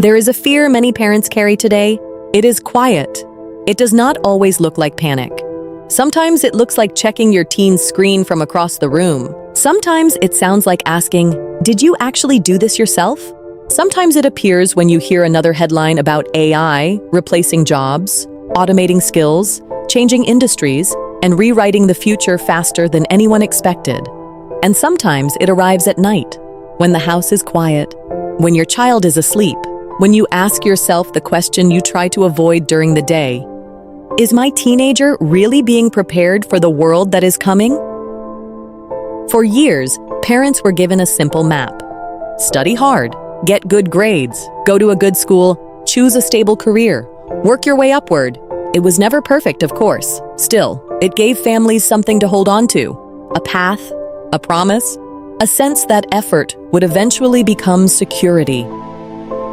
There is a fear many parents carry today. It is quiet. It does not always look like panic. Sometimes it looks like checking your teen's screen from across the room. Sometimes it sounds like asking, "Did you actually do this yourself?" Sometimes it appears when you hear another headline about AI replacing jobs, automating skills, changing industries, and rewriting the future faster than anyone expected. And sometimes it arrives at night, when the house is quiet, when your child is asleep, when you ask yourself the question you try to avoid during the day: is my teenager really being prepared for the world that is coming? For years, parents were given a simple map. Study hard, get good grades, go to a good school, choose a stable career, work your way upward. It was never perfect, of course. Still, it gave families something to hold on to: a path, a promise, a sense that effort would eventually become security.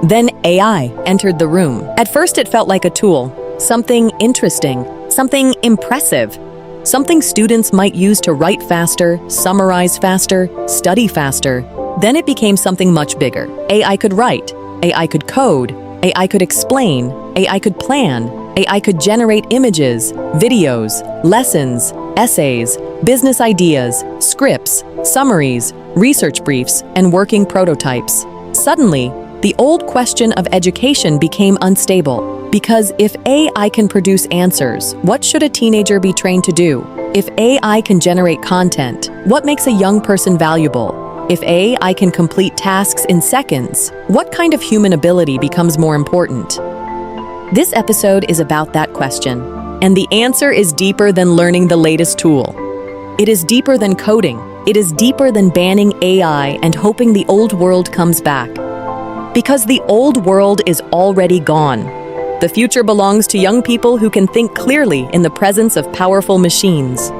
Then AI entered the room. At first it felt like a tool, something interesting, something impressive, something students might use to write faster, summarize faster, study faster. Then it became something much bigger. AI could write, AI could code, AI could explain, AI could plan, AI could generate images, videos, lessons, essays, business ideas, scripts, summaries, research briefs, and working prototypes. Suddenly, the old question of education became unstable, because if AI can produce answers, what should a teenager be trained to do? If AI can generate content, what makes a young person valuable? If AI can complete tasks in seconds, what kind of human ability becomes more important? This episode is about that question, and the answer is deeper than learning the latest tool. It is deeper than coding. It is deeper than banning AI and hoping the old world comes back. Because the old world is already gone. The future belongs to young people who can think clearly in the presence of powerful machines.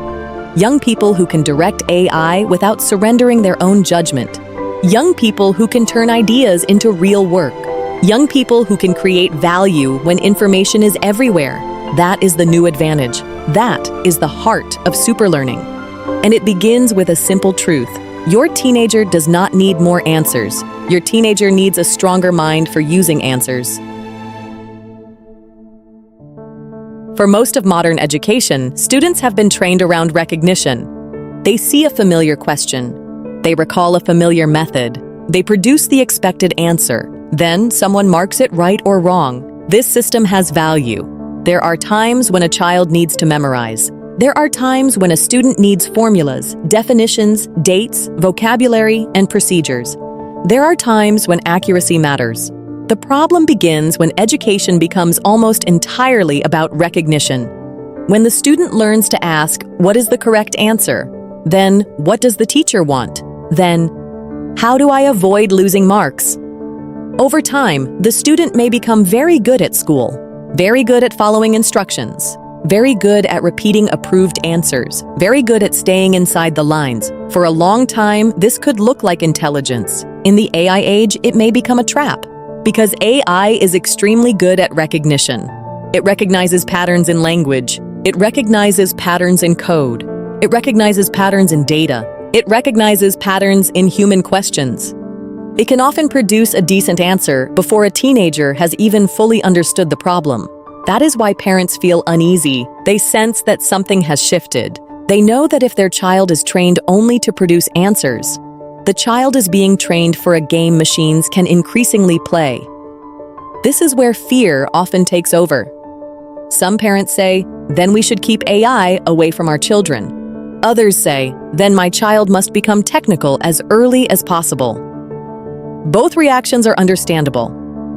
Young people who can direct AI without surrendering their own judgment. Young people who can turn ideas into real work. Young people who can create value when information is everywhere. That is the new advantage. That is the heart of superlearning. And it begins with a simple truth. Your teenager does not need more answers. Your teenager needs a stronger mind for using answers. For most of modern education, students have been trained around recognition. They see a familiar question. They recall a familiar method. They produce the expected answer. Then someone marks it right or wrong. This system has value. There are times when a child needs to memorize. There are times when a student needs formulas, definitions, dates, vocabulary, and procedures. There are times when accuracy matters. The problem begins when education becomes almost entirely about recognition. When the student learns to ask, "What is the correct answer?" Then, "What does the teacher want?" Then, "How do I avoid losing marks?" Over time, the student may become very good at school, very good at following instructions, very good at repeating approved answers, very good at staying inside the lines. For a long time, this could look like intelligence. In the AI age, it may become a trap, because AI is extremely good at recognition. It recognizes patterns in language. It recognizes patterns in code. It recognizes patterns in data. It recognizes patterns in human questions. It can often produce a decent answer before a teenager has even fully understood the problem. That is why parents feel uneasy. They sense that something has shifted. They know that if their child is trained only to produce answers, the child is being trained for a game machines can increasingly play. This is where fear often takes over. Some parents say, "Then we should keep AI away from our children." Others say, "Then my child must become technical as early as possible." Both reactions are understandable.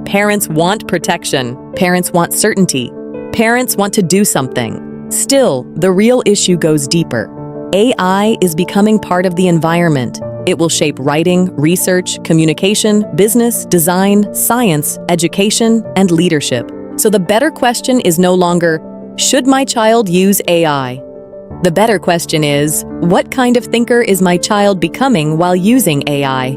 Parents want protection. Parents want certainty. Parents want to do something. Still, the real issue goes deeper. AI is becoming part of the environment. It will shape writing, research, communication, business, design, science, education, and leadership. So the better question is no longer, should my child use AI? The better question is, what kind of thinker is my child becoming while using AI?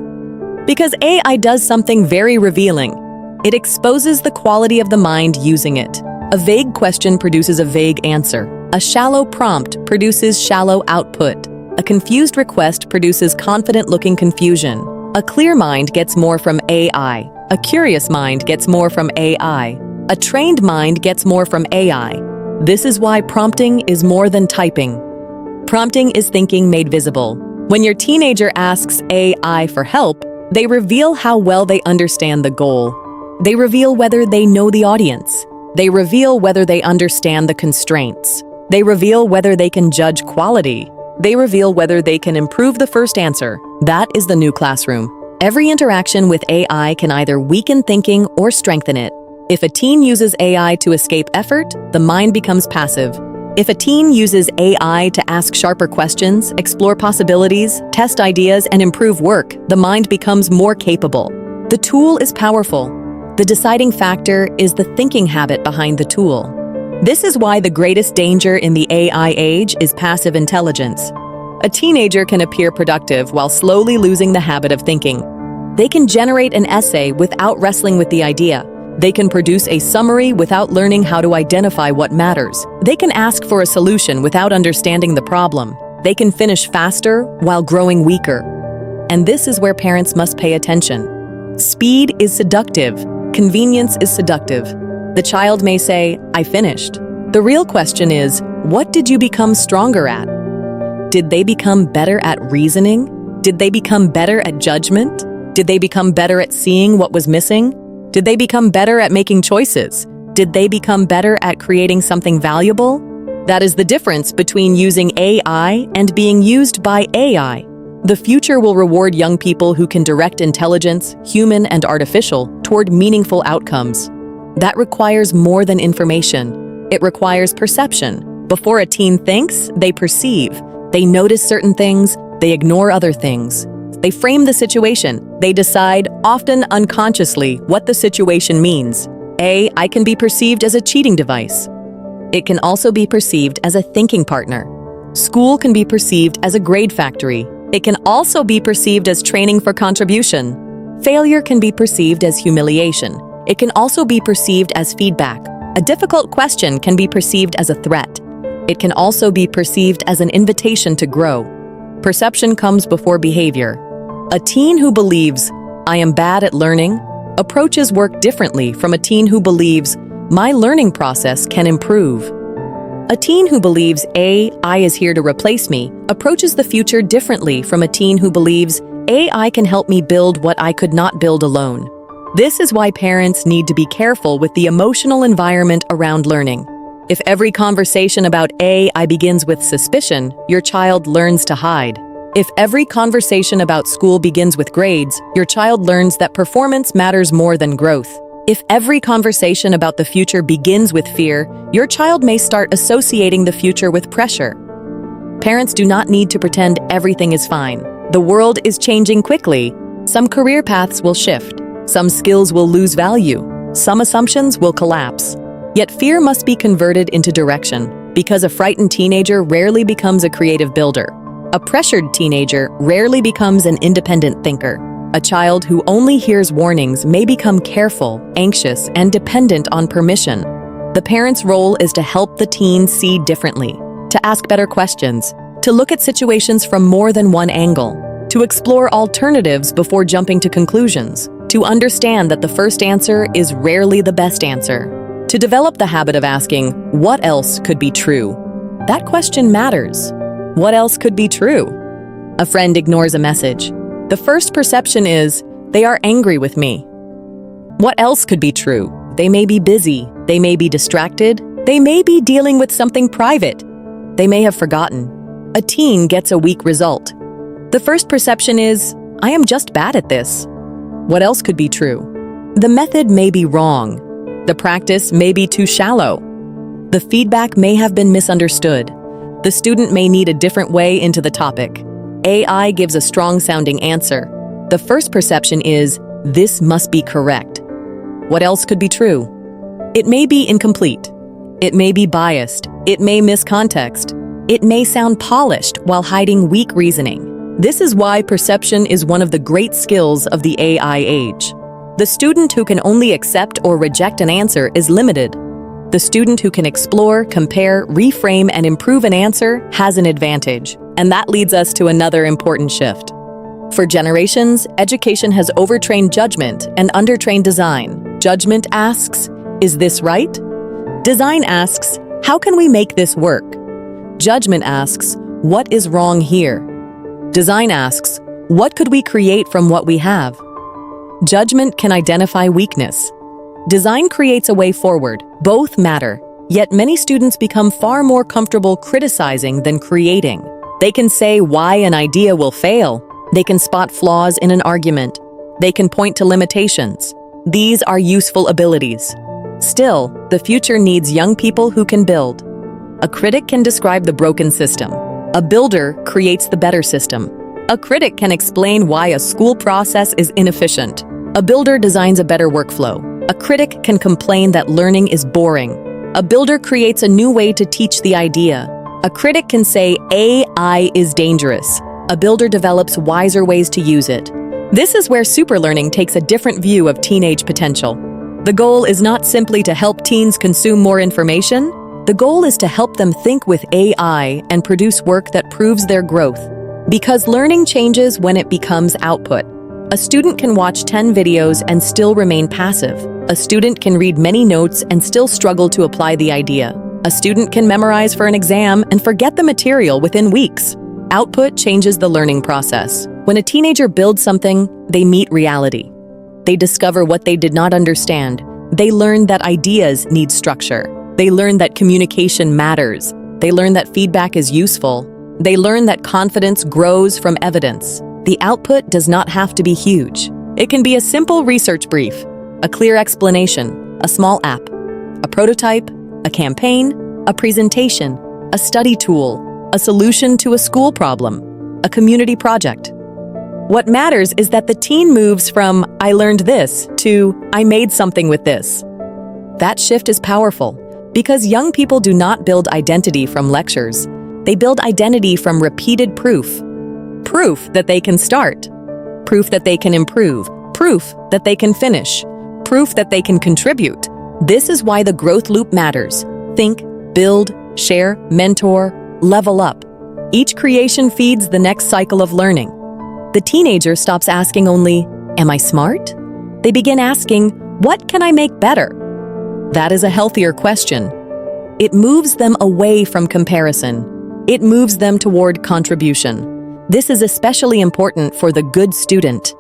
Because AI does something very revealing. It exposes the quality of the mind using it. A vague question produces a vague answer. A shallow prompt produces shallow output. A confused request produces confident-looking confusion. A clear mind gets more from AI. A curious mind gets more from AI. A trained mind gets more from AI. This is why prompting is more than typing. Prompting is thinking made visible. When your teenager asks AI for help, they reveal how well they understand the goal. They reveal whether they know the audience. They reveal whether they understand the constraints. They reveal whether they can judge quality. They reveal whether they can improve the first answer. That is the new classroom. Every interaction with AI can either weaken thinking or strengthen it. If a teen uses AI to escape effort, the mind becomes passive. If a teen uses AI to ask sharper questions, explore possibilities, test ideas, and improve work, the mind becomes more capable. The tool is powerful. The deciding factor is the thinking habit behind the tool. This is why the greatest danger in the AI age is passive intelligence. A teenager can appear productive while slowly losing the habit of thinking. They can generate an essay without wrestling with the idea. They can produce a summary without learning how to identify what matters. They can ask for a solution without understanding the problem. They can finish faster while growing weaker. And this is where parents must pay attention. Speed is seductive. Convenience is seductive. The child may say, "I finished." The real question is, what did you become stronger at? Did they become better at reasoning? Did they become better at judgment? Did they become better at seeing what was missing? Did they become better at making choices? Did they become better at creating something valuable? That is the difference between using AI and being used by AI. The future will reward young people who can direct intelligence, human and artificial, toward meaningful outcomes. That requires more than information. It requires perception. Before a teen thinks, they perceive. They notice certain things, they ignore other things. They frame the situation. They decide, often unconsciously, what the situation means. AI can be perceived as a cheating device. It can also be perceived as a thinking partner. School can be perceived as a grade factory. It can also be perceived as training for contribution. Failure can be perceived as humiliation. It can also be perceived as feedback. A difficult question can be perceived as a threat. It can also be perceived as an invitation to grow. Perception comes before behavior. A teen who believes, "I am bad at learning," approaches work differently from a teen who believes, "My learning process can improve." A teen who believes AI is here to replace me approaches the future differently from a teen who believes AI can help me build what I could not build alone. This is why parents need to be careful with the emotional environment around learning. If every conversation about AI begins with suspicion, your child learns to hide. If every conversation about school begins with grades, your child learns that performance matters more than growth. If every conversation about the future begins with fear, your child may start associating the future with pressure. Parents do not need to pretend everything is fine. The world is changing quickly. Some career paths will shift. Some skills will lose value. Some assumptions will collapse. Yet fear must be converted into direction, because a frightened teenager rarely becomes a creative builder. A pressured teenager rarely becomes an independent thinker. A child who only hears warnings may become careful, anxious, and dependent on permission. The parent's role is to help the teen see differently, to ask better questions, to look at situations from more than one angle, to explore alternatives before jumping to conclusions, to understand that the first answer is rarely the best answer, to develop the habit of asking, "What else could be true?" That question matters. What else could be true? A friend ignores a message. The first perception is, they are angry with me. What else could be true? They may be busy. They may be distracted. They may be dealing with something private. They may have forgotten. A teen gets a weak result. The first perception is, I am just bad at this. What else could be true? The method may be wrong. The practice may be too shallow. The feedback may have been misunderstood. The student may need a different way into the topic. AI gives a strong-sounding answer. The first perception is, this must be correct. What else could be true? It may be incomplete. It may be biased. It may miss context. It may sound polished while hiding weak reasoning. This is why perception is one of the great skills of the AI age. The student who can only accept or reject an answer is limited. The student who can explore, compare, reframe, and improve an answer has an advantage. And that leads us to another important shift. For generations, education has overtrained judgment and undertrained design. Judgment asks, is this right? Design asks, how can we make this work? Judgment asks, what is wrong here? Design asks, what could we create from what we have? Judgment can identify weakness. Design creates a way forward. Both matter, yet many students become far more comfortable criticizing than creating. They can say why an idea will fail. They can spot flaws in an argument. They can point to limitations. These are useful abilities. Still, the future needs young people who can build. A critic can describe the broken system. A builder creates the better system. A critic can explain why a school process is inefficient. A builder designs a better workflow. A critic can complain that learning is boring. A builder creates a new way to teach the idea. A critic can say AI is dangerous. A builder develops wiser ways to use it. This is where superlearning takes a different view of teenage potential. The goal is not simply to help teens consume more information. The goal is to help them think with AI and produce work that proves their growth. Because learning changes when it becomes output. A student can watch 10 videos and still remain passive. A student can read many notes and still struggle to apply the idea. A student can memorize for an exam and forget the material within weeks. Output changes the learning process. When a teenager builds something, they meet reality. They discover what they did not understand. They learn that ideas need structure. They learn that communication matters. They learn that feedback is useful. They learn that confidence grows from evidence. The output does not have to be huge. It can be a simple research brief, a clear explanation, a small app, a prototype, a campaign, a presentation, a study tool, a solution to a school problem, a community project. What matters is that the teen moves from "I learned this" to "I made something with this." That shift is powerful because young people do not build identity from lectures. They build identity from repeated proof. Proof that they can start. Proof that they can improve. Proof that they can finish. Proof that they can contribute. This is why the growth loop matters. Think, build, share, mentor, level up. Each creation feeds the next cycle of learning. The teenager stops asking only, "Am I smart?" They begin asking, "What can I make better?" That is a healthier question. It moves them away from comparison. It moves them toward contribution. This is especially important for the good student.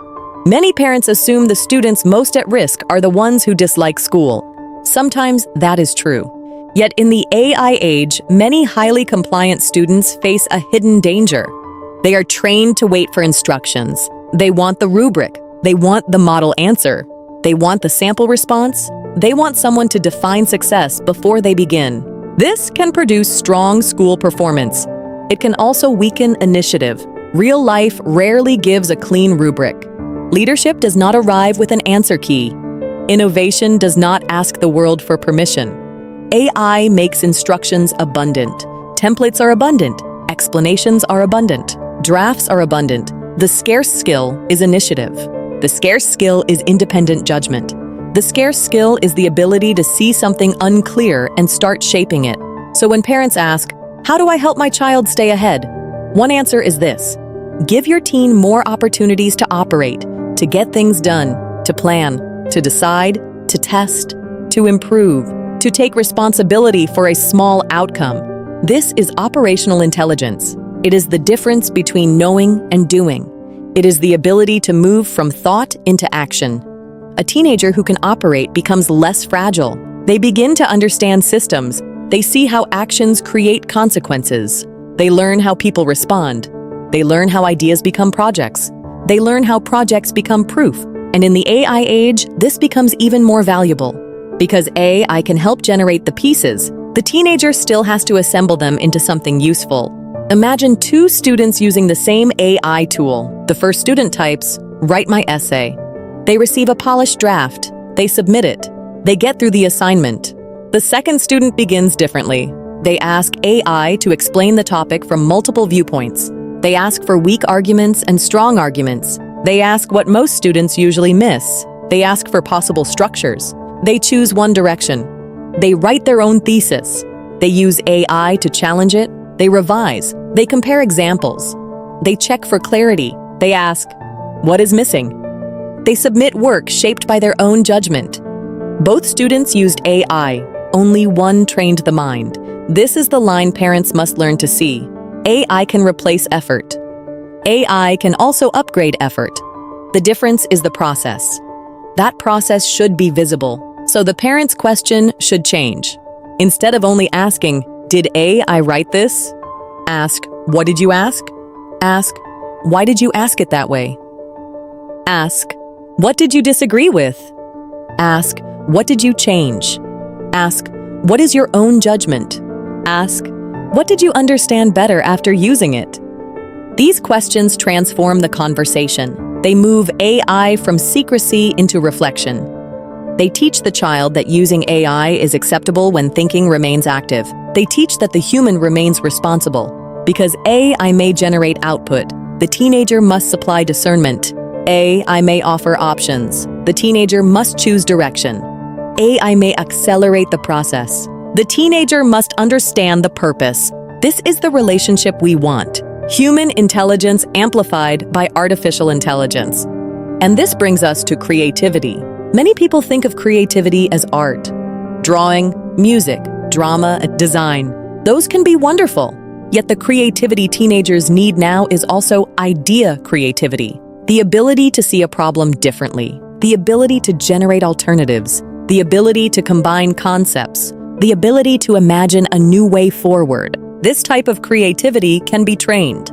Many parents assume the students most at risk are the ones who dislike school. Sometimes that is true. Yet in the AI age, many highly compliant students face a hidden danger. They are trained to wait for instructions. They want the rubric. They want the model answer. They want the sample response. They want someone to define success before they begin. This can produce strong school performance. It can also weaken initiative. Real life rarely gives a clean rubric. Leadership does not arrive with an answer key. Innovation does not ask the world for permission. AI makes instructions abundant. Templates are abundant. Explanations are abundant. Drafts are abundant. The scarce skill is initiative. The scarce skill is independent judgment. The scarce skill is the ability to see something unclear and start shaping it. So when parents ask, "How do I help my child stay ahead?" One answer is this: give your teen more opportunities to operate, to get things done, to plan, to decide, to test, to improve, to take responsibility for a small outcome. This is operational intelligence. It is the difference between knowing and doing. It is the ability to move from thought into action. A teenager who can operate becomes less fragile. They begin to understand systems. They see how actions create consequences. They learn how people respond. They learn how ideas become projects. They learn how projects become proof. And in the AI age, this becomes even more valuable. Because AI can help generate the pieces, the teenager still has to assemble them into something useful. Imagine two students using the same AI tool. The first student types, "Write my essay." They receive a polished draft. They submit it. They get through the assignment. The second student begins differently. They ask AI to explain the topic from multiple viewpoints. They ask for weak arguments and strong arguments. They ask what most students usually miss. They ask for possible structures. They choose one direction. They write their own thesis. They use AI to challenge it. They revise. They compare examples. They check for clarity. They ask, What is missing? They submit work shaped by their own judgment. Both students used AI. Only one trained the mind. This is the line parents must learn to see. AI can replace effort. AI can also upgrade effort. The difference is the process. That process should be visible. So the parent's question should change. Instead of only asking, "Did AI write this?" Ask, "What did you ask?" Ask, "Why did you ask it that way?" Ask, "What did you disagree with?" Ask, "What did you change?" Ask, "What is your own judgment?" Ask, "What did you understand better after using it?" These questions transform the conversation. They move AI from secrecy into reflection. They teach the child that using AI is acceptable when thinking remains active. They teach that the human remains responsible. Because AI may generate output, the teenager must supply discernment. AI may offer options. The teenager must choose direction. AI may accelerate the process. The teenager must understand the purpose. This is the relationship we want. Human intelligence amplified by artificial intelligence. And this brings us to creativity. Many people think of creativity as art. Drawing, music, drama, design. Those can be wonderful. Yet the creativity teenagers need now is also idea creativity. The ability to see a problem differently. The ability to generate alternatives. The ability to combine concepts. The ability to imagine a new way forward. This type of creativity can be trained.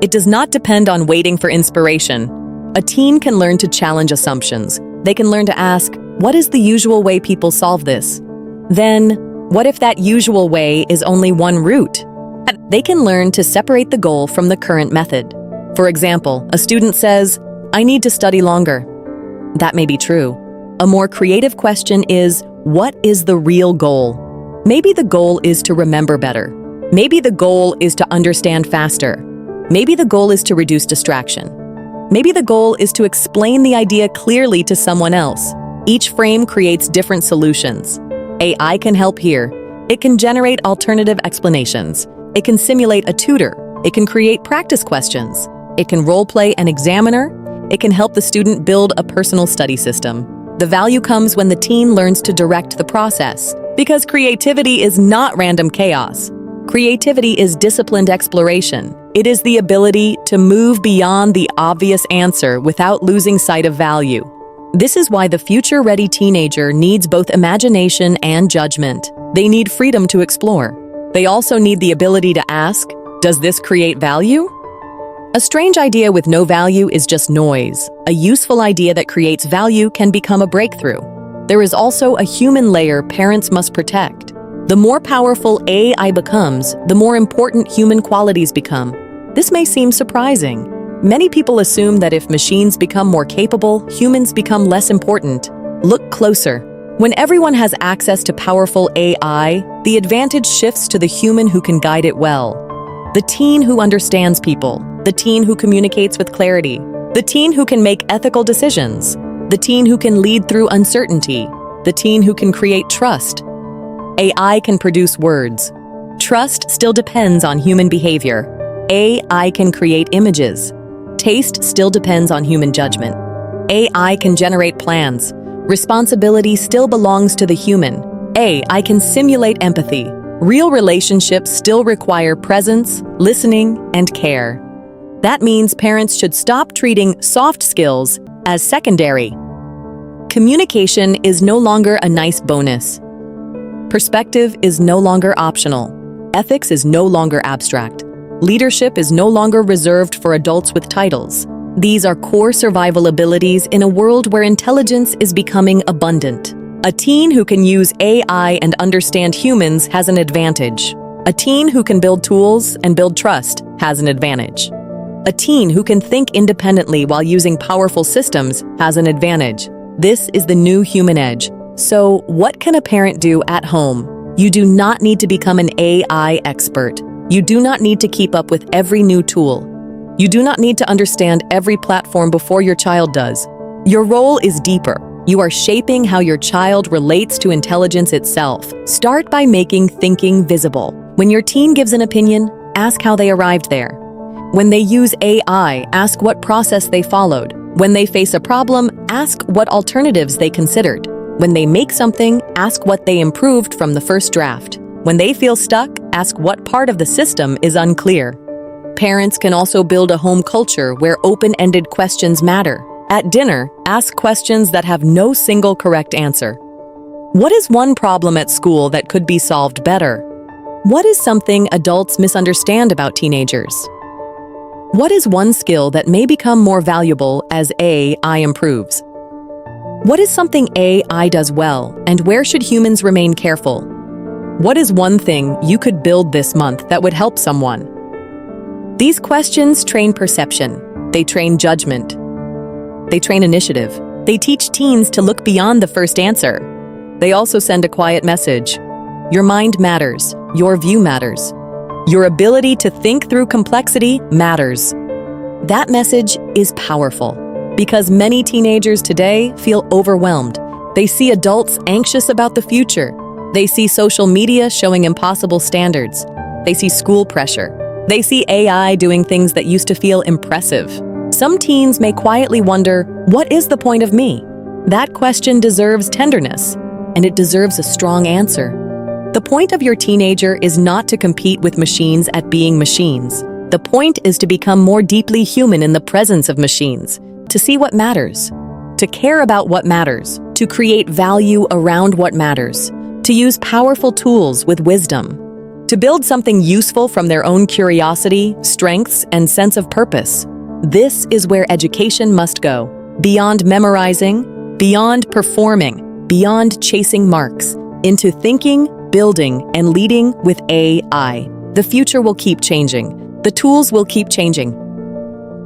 It does not depend on waiting for inspiration. A teen can learn to challenge assumptions. They can learn to ask, what is the usual way people solve this? Then, what if that usual way is only one route? They can learn to separate the goal from the current method. For example, a student says, I need to study longer. That may be true. A more creative question is, what is the real goal? Maybe the goal is to remember better. Maybe the goal is to understand faster. Maybe the goal is to reduce distraction. Maybe the goal is to explain the idea clearly to someone else. Each frame creates different solutions. AI can help here. It can generate alternative explanations. It can simulate a tutor. It can create practice questions. It can role-play an examiner. It can help the student build a personal study system. The value comes when the teen learns to direct the process. Because creativity is not random chaos. Creativity is disciplined exploration. It is the ability to move beyond the obvious answer without losing sight of value. This is why the future-ready teenager needs both imagination and judgment. They need freedom to explore. They also need the ability to ask, does this create value? A strange idea with no value is just noise. A useful idea that creates value can become a breakthrough. There is also a human layer parents must protect. The more powerful AI becomes, the more important human qualities become. This may seem surprising. Many people assume that if machines become more capable, humans become less important. Look closer. When everyone has access to powerful AI, the advantage shifts to the human who can guide it well. The teen who understands people. The teen who communicates with clarity. The teen who can make ethical decisions. The teen who can lead through uncertainty. The teen who can create trust. AI can produce words. Trust still depends on human behavior. AI can create images. Taste still depends on human judgment. AI can generate plans. Responsibility still belongs to the human. AI can simulate empathy. Real relationships still require presence, listening, and care. That means parents should stop treating soft skills as secondary. Communication is no longer a nice bonus. Perspective is no longer optional. Ethics is no longer abstract. Leadership is no longer reserved for adults with titles. These are core survival abilities in a world where intelligence is becoming abundant. A teen who can use AI and understand humans has an advantage. A teen who can build tools and build trust has an advantage. A teen who can think independently while using powerful systems has an advantage. This is the new human edge. So, what can a parent do at home? You do not need to become an AI expert. You do not need to keep up with every new tool. You do not need to understand every platform before your child does. Your role is deeper. You are shaping how your child relates to intelligence itself. Start by making thinking visible. When your teen gives an opinion, ask how they arrived there. When they use AI, ask what process they followed. When they face a problem, ask what alternatives they considered. When they make something, ask what they improved from the first draft. When they feel stuck, ask what part of the system is unclear. Parents can also build a home culture where open-ended questions matter. At dinner, ask questions that have no single correct answer. What is one problem at school that could be solved better? What is something adults misunderstand about teenagers? What is one skill that may become more valuable as AI improves? What is something AI does well, and where should humans remain careful? What is one thing you could build this month that would help someone? These questions train perception. They train judgment. They train initiative. They teach teens to look beyond the first answer. They also send a quiet message. Your mind matters. Your view matters. Your ability to think through complexity matters. That message is powerful because many teenagers today feel overwhelmed. They see adults anxious about the future. They see social media showing impossible standards. They see school pressure. They see AI doing things that used to feel impressive. Some teens may quietly wonder, what is the point of me? That question deserves tenderness, and it deserves a strong answer. The point of your teenager is not to compete with machines at being machines. The point is to become more deeply human in the presence of machines, to see what matters, to care about what matters, to create value around what matters, to use powerful tools with wisdom, to build something useful from their own curiosity, strengths, and sense of purpose. This is where education must go, beyond memorizing, beyond performing, beyond chasing marks, into thinking, building, and leading with AI. The future will keep changing. The tools will keep changing.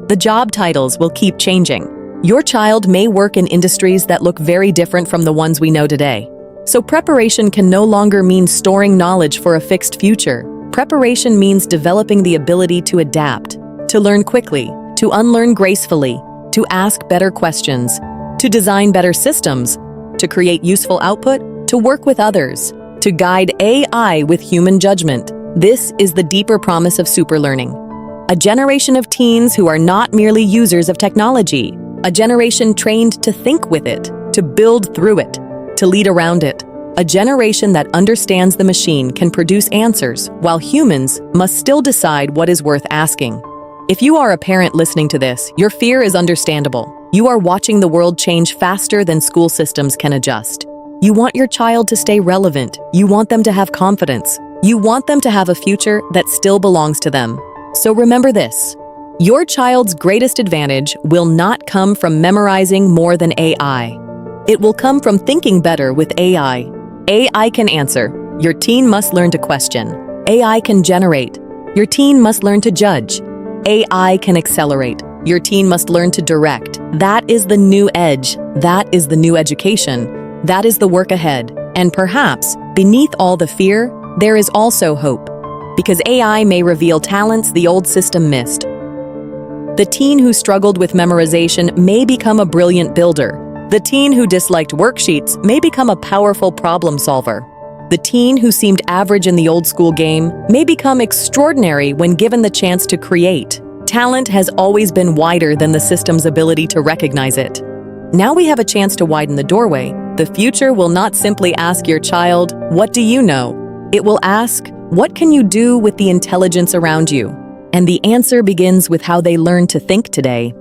The job titles will keep changing. Your child may work in industries that look very different from the ones we know today. So preparation can no longer mean storing knowledge for a fixed future. Preparation means developing the ability to adapt, to learn quickly, to unlearn gracefully, to ask better questions, to design better systems, to create useful output, to work with others, to guide AI with human judgment. This is the deeper promise of superlearning. A generation of teens who are not merely users of technology, a generation trained to think with it, to build through it, to lead around it. A generation that understands the machine can produce answers, while humans must still decide what is worth asking. If you are a parent listening to this, your fear is understandable. You are watching the world change faster than school systems can adjust. You want your child to stay relevant. You want them to have confidence. You want them to have a future that still belongs to them. So remember this. Your child's greatest advantage will not come from memorizing more than AI. It will come from thinking better with AI. AI can answer. Your teen must learn to question. AI can generate. Your teen must learn to judge. AI can accelerate. Your teen must learn to direct. That is the new edge. That is the new education. That is the work ahead. And perhaps, beneath all the fear, there is also hope. Because AI may reveal talents the old system missed. The teen who struggled with memorization may become a brilliant builder. The teen who disliked worksheets may become a powerful problem solver. The teen who seemed average in the old school game may become extraordinary when given the chance to create. Talent has always been wider than the system's ability to recognize it. Now we have a chance to widen the doorway. The future will not simply ask your child, "What do you know?" It will ask, "What can you do with the intelligence around you?" And the answer begins with how they learn to think today.